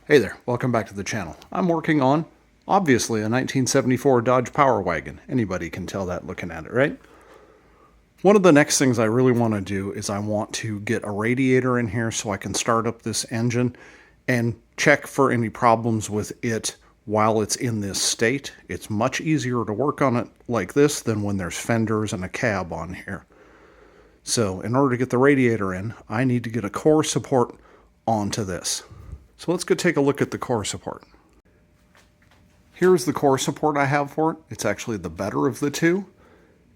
Hey there, welcome back to the channel. I'm working on, obviously, a 1974 Dodge Power Wagon. Anybody can tell that looking at it, right? One of the next things I really want to do is I want to get a radiator in here so I can start up this engine and check for any problems with it while it's in this state. It's much easier to work on it like this than when there's fenders and a cab on here. So in order to get the radiator in, I need to get a core support onto this. So let's go take a look at the core support. Here's the core support I have for it. It's actually the better of the two.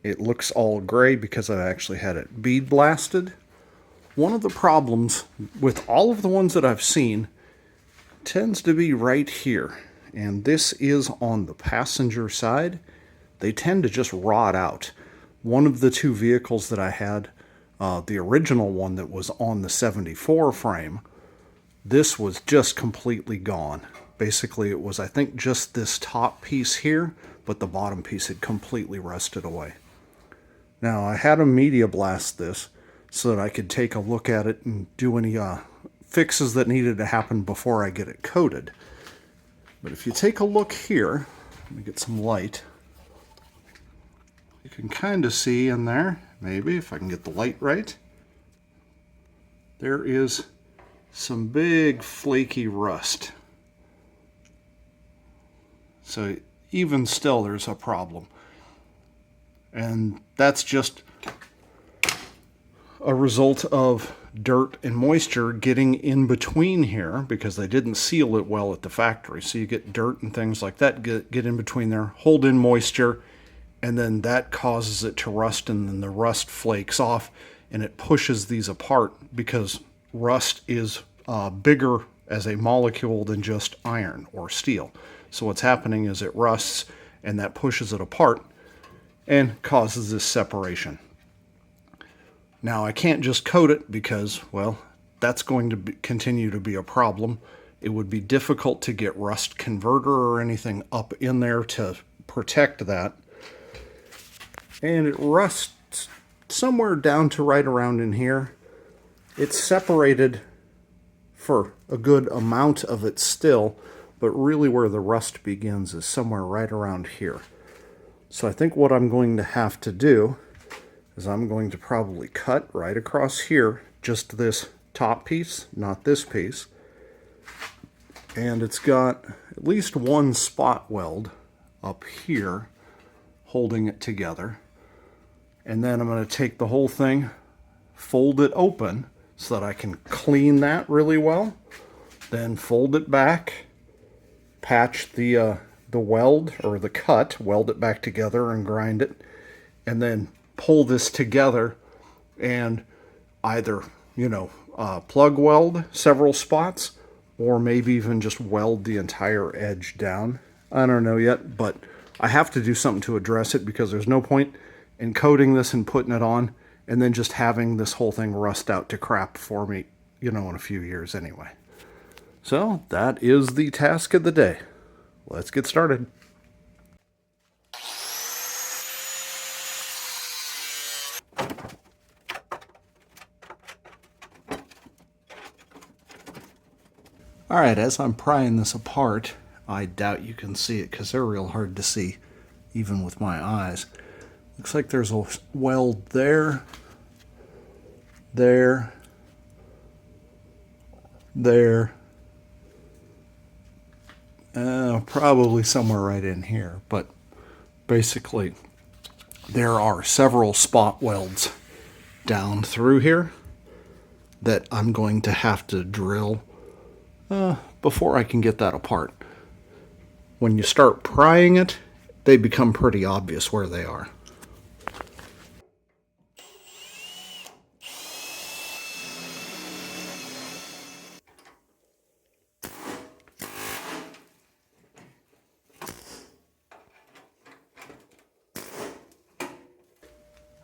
It looks all gray because I actually had it bead blasted. One of the problems with all of the ones that I've seen tends to be right here. And this is on the passenger side. They tend to just rot out. One of the two vehicles that I had, the original one that was on the 74 frame, this was just completely gone. Basically, it was, I think, just this top piece here, but the bottom piece had completely rusted away. Now, I had a media blast this so that I could take a look at it and do any fixes that needed to happen before I get it coated. But if you take a look here, let me get some light. You can kind of see in there, maybe, if I can get the light right. There is some big flaky rust. So even still there's a problem. And that's just a result of dirt and moisture getting in between here because they didn't seal it well at the factory. So you get dirt and things like that get in between there, hold in moisture, and then that causes it to rust, and then the rust flakes off and it pushes these apart because rust is bigger as a molecule than just iron or steel. So what's happening is it rusts and that pushes it apart and causes this separation. Now I can't just coat it because, well, that's going to continue to be a problem. It would be difficult to get rust converter or anything up in there to protect that. And it rusts somewhere down to right around in here. It's separated for a good amount of it still, but really where the rust begins is somewhere right around here. So I think what I'm going to have to do is I'm going to probably cut right across here, just this top piece, not this piece. And it's got at least one spot weld up here holding it together. And then I'm going to take the whole thing, fold it open so that I can clean that really well. Then fold it back, patch the weld or the cut, weld it back together and grind it, and then pull this together and either, plug weld several spots or maybe even just weld the entire edge down. I don't know yet, but I have to do something to address it because there's no point in coating this and putting it on and then just having this whole thing rust out to crap for me, in a few years anyway. So that is the task of the day. Let's get started. Alright, as I'm prying this apart, I doubt you can see it because they're real hard to see, even with my eyes. Looks like there's a weld there, there, probably somewhere right in here, but basically there are several spot welds down through here that I'm going to have to drill before I can get that apart. When you start prying it, they become pretty obvious where they are.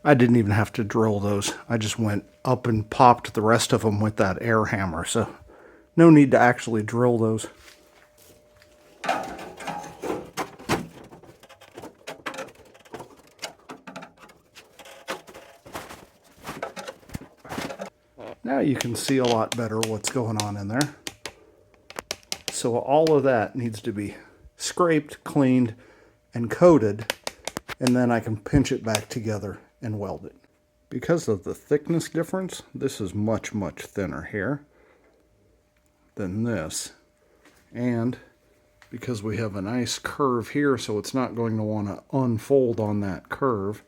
I didn't even have to drill those. I just went up and popped the rest of them with that air hammer, so no need to actually drill those. Now you can see a lot better what's going on in there. So all of that needs to be scraped, cleaned, and coated, and then I can pinch it back together and weld it. Because of the thickness difference, this is much, much thinner here than this. And because we have a nice curve here, so it's not going to want to unfold on that curve,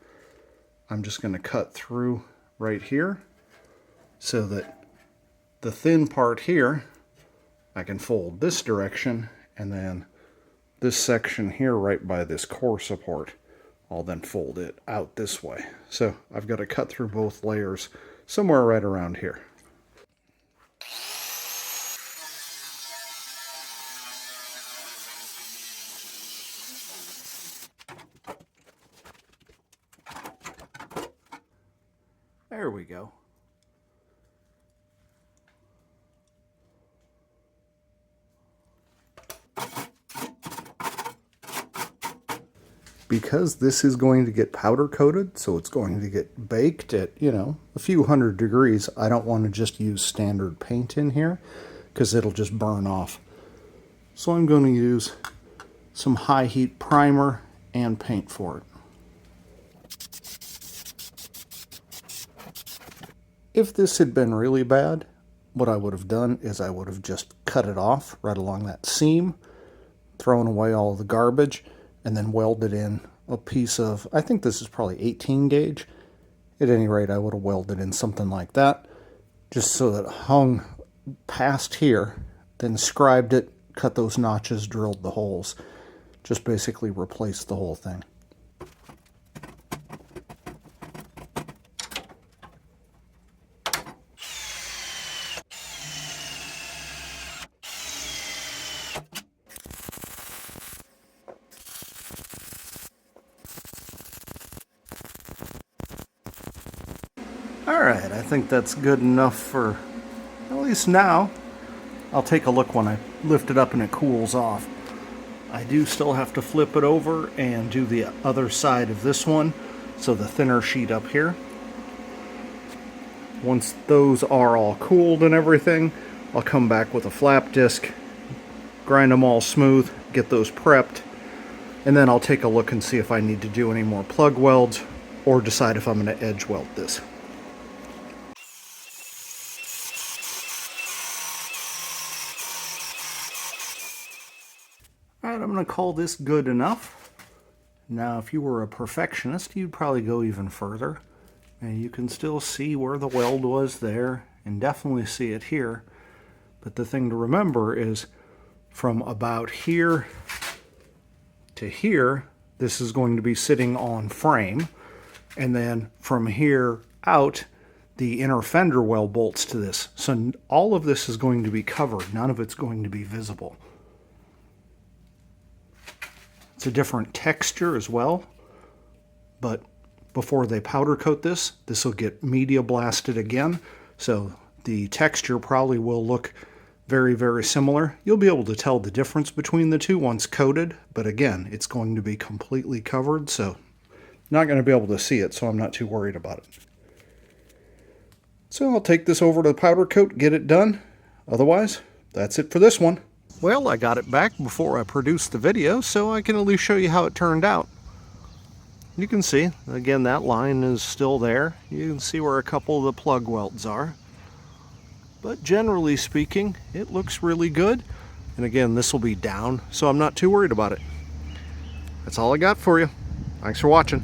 I'm just going to cut through right here so that the thin part here, I can fold this direction, and then this section here right by this core support, I'll then fold it out this way. So I've got to cut through both layers somewhere right around here. There we go. Because this is going to get powder coated, so it's going to get baked at, a few hundred degrees, I don't want to just use standard paint in here because it'll just burn off. So I'm going to use some high heat primer and paint for it. If this had been really bad, what I would have done is I would have just cut it off right along that seam, thrown away all the garbage, and then welded in a piece of, I think this is probably 18 gauge. At any rate, I would have welded in something like that, just so that it hung past here, then scribed it, cut those notches, drilled the holes. Just basically replaced the whole thing. Alright, I think that's good enough for at least now. I'll take a look when I lift it up and it cools off. I do still have to flip it over and do the other side of this one, so the thinner sheet up here. Once those are all cooled and everything, I'll come back with a flap disc, grind them all smooth, get those prepped, and then I'll take a look and see if I need to do any more plug welds or decide if I'm going to edge weld this. Alright, I'm going to call this good enough. Now, if you were a perfectionist, you'd probably go even further. And you can still see where the weld was there, and definitely see it here. But the thing to remember is, from about here to here, this is going to be sitting on frame. And then from here out, the inner fender well bolts to this. So all of this is going to be covered. None of it's going to be visible. It's a different texture as well, but before they powder coat this, this will get media blasted again, so the texture probably will look very, very similar. You'll be able to tell the difference between the two once coated, but again, it's going to be completely covered, so not going to be able to see it, so I'm not too worried about it. So I'll take this over to the powder coat, get it done. Otherwise, that's it for this one. Well, I got it back before I produced the video, so I can at least show you how it turned out. You can see, again, that line is still there. You can see where a couple of the plug welds are. But generally speaking, it looks really good. And again, this will be down, so I'm not too worried about it. That's all I got for you. Thanks for watching.